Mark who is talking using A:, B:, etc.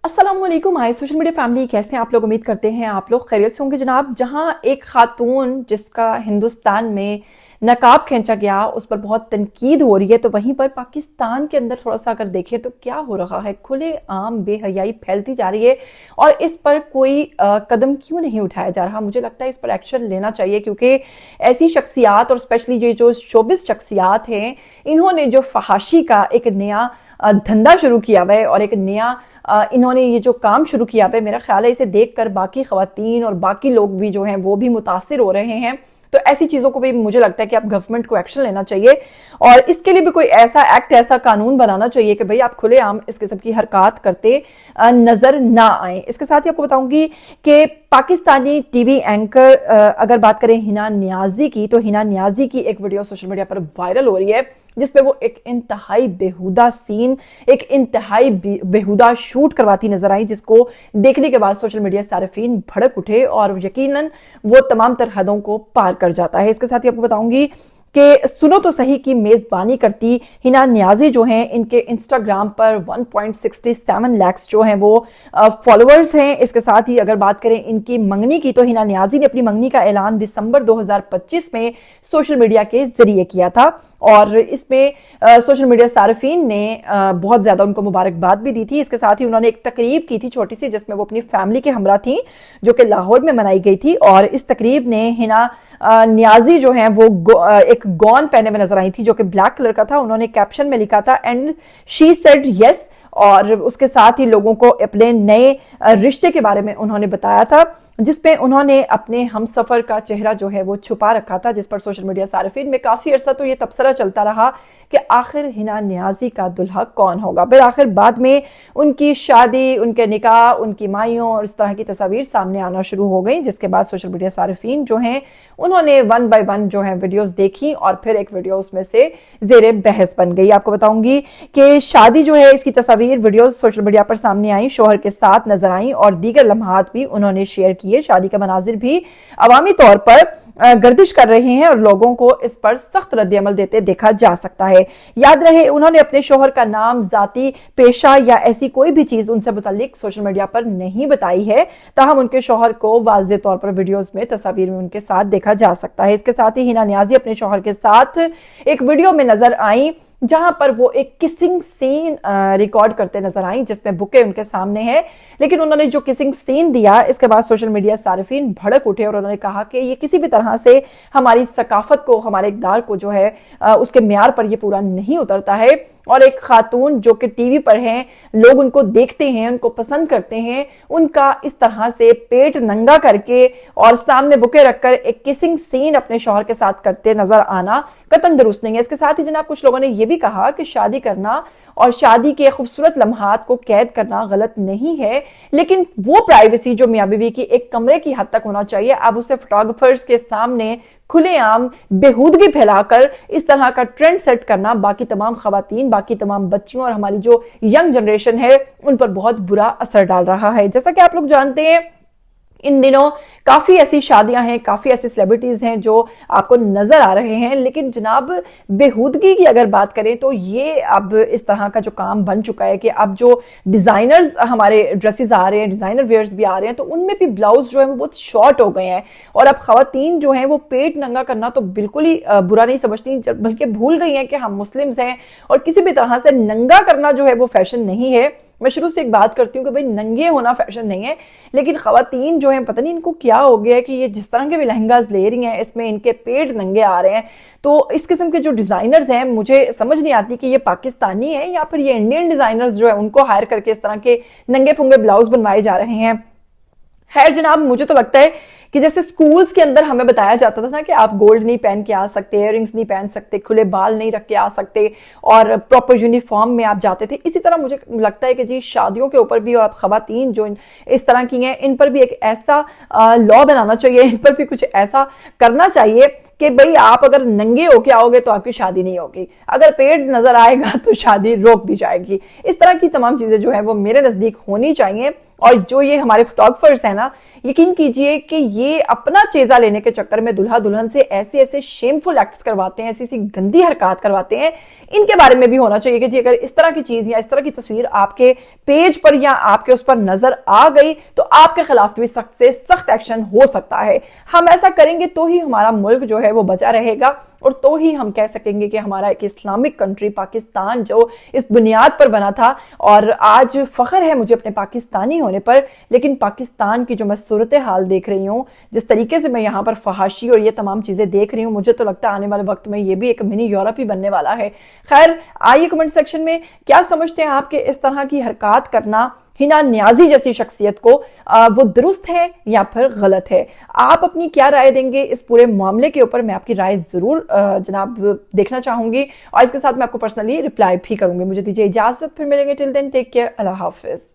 A: अस्सलामुअलैकुम। हाय social media family, कैसे हैं आप लोग? उम्मीद करते हैं आप लोग खैरियत से होंगे जनाब। जहां एक खातून जिसका हिंदुस्तान में नकाब खींचा गया उस पर बहुत तनकीद हो रही है, तो वहीं पर पाकिस्तान के अंदर थोड़ा सा अगर देखें तो क्या हो रहा है, खुले आम बेहयाई फैलती जा रही है और इस पर कोई कदम क्यों नहीं उठाया जा रहा। मुझे लगता है इस पर एक्शन लेना चाहिए, क्योंकि ऐसी शख्सियात और स्पेशली ये जो शोबिस शख्सियात हैं, इन्होंने जो फहाशी का एक नया धंधा शुरू किया हुआ है और एक नया इन्होंने ये जो काम शुरू किया है, मेरा ख्याल है इसे देखकर बाकी खवातीन और बाकी लोग भी जो हैं वो भी मुतासिर हो रहे हैं। तो ऐसी चीजों को भी मुझे लगता है कि आप गवर्नमेंट को एक्शन लेना चाहिए और इसके लिए भी कोई ऐसा एक्ट, ऐसा कानून बनाना चाहिए कि भाई आप खुलेआम इस किस्म की हरकत करते नजर ना आए। इसके साथ ही आपको बताऊंगी कि पाकिस्तानी टीवी एंकर अगर बात करें हिना नियाजी की, तो हिना नियाजी की एक वीडियो सोशल मीडिया पर वायरल हो रही है जिसपे वो एक इंतहाई बेहुदा सीन, एक इंतहाई बेहुदा शूट करवाती नजर आई, जिसको देखने के बाद सोशल मीडिया सार्फिन भड़क उठे और यकीनन वो तमाम तर हदों को पार कर जाता है। इसके साथ ही आपको बताऊंगी कि सुनो तो सही की मेजबानी करती हिना नियाजी जो हैं, इनके इंस्टाग्राम पर 1.67 लाख जो हैं वो फॉलोअर्स हैं। इसके साथ ही अगर बात करें इनकी मंगनी की, तो हिना नियाजी ने अपनी मंगनी का ऐलान दिसंबर 2025 में सोशल मीडिया के जरिए किया था और इसमें सोशल मीडिया सार्फिन ने बहुत ज्यादा उनको मुबारकबाद भी दी थी। इसके साथ ही उन्होंने एक तकरीब की थी छोटी सी, जिसमें वो अपनी फैमिली के हमरा थी, जो कि लाहौर में मनाई गई थी। और इस तकरीब ने हिना नियाजी जो हैं वो एक गॉन पहने में नजर आई थी जो कि ब्लैक कलर का था। उन्होंने कैप्शन में लिखा था एंड शी सेड यस, और उसके साथ ही लोगों को अपने नए रिश्ते के बारे में उन्होंने बताया था, जिसपे उन्होंने अपने हमसफर का चेहरा जो है वो छुपा रखा था, जिस पर सोशल मीडिया सार्फिन में काफी अरसा तो ये तबसरा चलता रहा कि आखिर हिना नियाजी का दुल्हा कौन होगा। फिर आखिर बाद में उनकी शादी, उनके निकाह, उनकी माइयों और इस तरह की तस्वीर सामने आना शुरू हो गई, जिसके बाद सोशल मीडिया सार्फिन जो हैं उन्होंने 1 बाय 1 जो है वीडियोस देखी और फिर एक वीडियो उसमें से जेरे बहस बन गई। आपको बताऊंगी कि शादी जो है इसकी तस्वीर वीडियो सोशल मीडिया पर सामने आई, शोहर के साथ नजर आई और दीगर लम्हात भी उन्होंने शेयर किए। शादी का मनाजिर भी अवामी तौर पर गर्दिश कर रहे हैं और लोगों को इस पर सख्त रद्द-ए-अमल देते देखा जा सकता है। याद रहे, उन्होंने अपने शोहर का नाम, जाती, पेशा या ऐसी कोई भी चीज उनसे मुताल्लिक सोशल मीडिया पर नहीं बताई है, ताहम उनके शोहर को वाज़े तौर पर वीडियोस में, तस्वीर में उनके साथ देखा जा सकता है। इसके साथ ही हिना नियाजी अपने शोहर के साथ एक वीडियो में नजर आई जहां पर वो एक किसिंग सीन रिकॉर्ड करते नजर आई, जिसमें बुके उनके सामने है, लेकिन उन्होंने जो किसिंग सीन दिया इसके बाद सोशल मीडिया सार्फिन भड़क उठे और उन्होंने कहा कि ये किसी भी तरह से हमारी सकाफत को, हमारे इक़दार को जो है उसके म्यार पर ये पूरा नहीं उतरता है। और एक खातून जो कि टीवी पर हैं, लोग उनको देखते हैं, उनको पसंद करते हैं, उनका इस तरह से पेट नंगा करके और सामने बुके रखकर एक किसिंग सीन अपने शौहर के साथ करते नजर आना कतई दुरुस्त नहीं है। इसके साथ ही जनाब कुछ लोगों ने यह भी कहा कि शादी करना और शादी के खूबसूरत लम्हात को कैद करना गलत नहीं है, लेकिन वो प्राइवेसी जो मियां बीवी की एक कमरे की हद तक होना चाहिए, अब उसे फोटोग्राफर्स के सामने खुलेआम बेहूदगी फैलाकर इस तरह का ट्रेंड सेट करना बाकी तमाम खवातीन, बाकी तमाम बच्चियों और हमारी जो यंग जनरेशन है उन पर बहुत बुरा असर डाल रहा है। जैसा कि आप लोग जानते हैं, इन दिनों काफी ऐसी शादियां हैं, काफी ऐसी सेलिब्रिटीज हैं जो आपको नजर आ रहे हैं, लेकिन जनाब बेहूदगी की अगर बात करें तो ये अब इस तरह का जो काम बन चुका है कि अब जो डिजाइनर्स हमारे ड्रेसेस आ रहे हैं, डिजाइनर वेयर्स भी आ रहे हैं, तो उनमें भी ब्लाउज जो है वो बहुत शॉर्ट हो गए हैं और अब खवातीन जो हैं वो पेट नंगा करना तो बिल्कुल ही बुरा नहीं समझती, बल्कि भूल गई हैं कि हम मुस्लिम्स हैं और किसी भी तरह से नंगा करना जो है वो फैशन नहीं है। मैं शुरू से एक बात करती हूँ कि भाई नंगे होना फैशन नहीं है, लेकिन खवातीन जो हैं पता नहीं इनको क्या हो गया है कि ये जिस तरह के भी लहंगास ले रही हैं इसमें इनके पेट नंगे आ रहे हैं। तो इस किस्म के जो डिजाइनर्स हैं, मुझे समझ नहीं आती कि ये पाकिस्तानी है या फिर ये इंडियन डिजाइनर्स जो है उनको हायर करके इस तरह के नंगे फुंगे ब्लाउज बनवाए जा रहे हैं। खैर जनाब, मुझे तो लगता है कि जैसे स्कूल्स के अंदर हमें बताया जाता था ना कि आप गोल्ड नहीं पहन के आ सकते, इयररिंग्स नहीं पहन सकते, खुले बाल नहीं रख के आ सकते और प्रॉपर यूनिफॉर्म में आप जाते थे, इसी तरह मुझे लगता है कि जी शादियों के ऊपर भी और आप खवातीन जो इस तरह की हैं इन पर भी एक ऐसा लॉ बनाना चाहिए, इन पर भी कुछ ऐसा करना चाहिए कि भाई आप अगर नंगे होके आओगे तो आपकी शादी नहीं होगी, अगर पेट नजर आएगा तो शादी रोक दी जाएगी। इस तरह की तमाम चीजें जो है वो मेरे नजदीक होनी चाहिए। और जो ये हमारे फोटोग्राफर्स हैं ना, यकीन कीजिए कि ये अपना चेजा लेने के चक्कर में दुल्हा दुल्हन से ऐसे ऐसे शेमफुल एक्ट्स करवाते हैं, ऐसी ऐसी गंदी हरकत करवाते हैं। इनके बारे में भी होना चाहिए कि जी अगर इस तरह की चीज या इस तरह की तस्वीर आपके पेज पर या आपके उस पर नजर आ गई तो आपके खिलाफ भी सख्त से सख्त एक्शन हो सकता है। हम ऐसा करेंगे तो ही हमारा मुल्क जो है वो बचा रहेगा, और तो ही हम कह सकेंगे कि हमारा एक इस्लामिक कंट्री पाकिस्तान जो इस बुनियाद पर बना था। और आज फख्र है मुझे अपने पाकिस्तानी होने पर, लेकिन पाकिस्तान की जो मैं सूरत हाल देख रही हूँ, जिस तरीके से मैं यहाँ पर फहाशी और ये तमाम चीजें देख रही हूँ, मुझे तो लगता है आने वाले वक्त में ये भी एक मिनी यूरोप ही बनने वाला है। खैर, आइए कमेंट सेक्शन में क्या समझते हैं आपके इस तरह की हरकत करना हिना न्याजी जैसी शख्सियत को, वो दुरुस्त है या फिर गलत है? आप अपनी क्या राय देंगे इस पूरे मामले के ऊपर? मैं आपकी राय जरूर जनाब देखना चाहूंगी, और इसके साथ मैं आपको पर्सनली रिप्लाई भी करूंगी। मुझे दीजिए इजाजत, फिर मिलेंगे। टिल देन टेक केयर, अल्लाह हाफिज।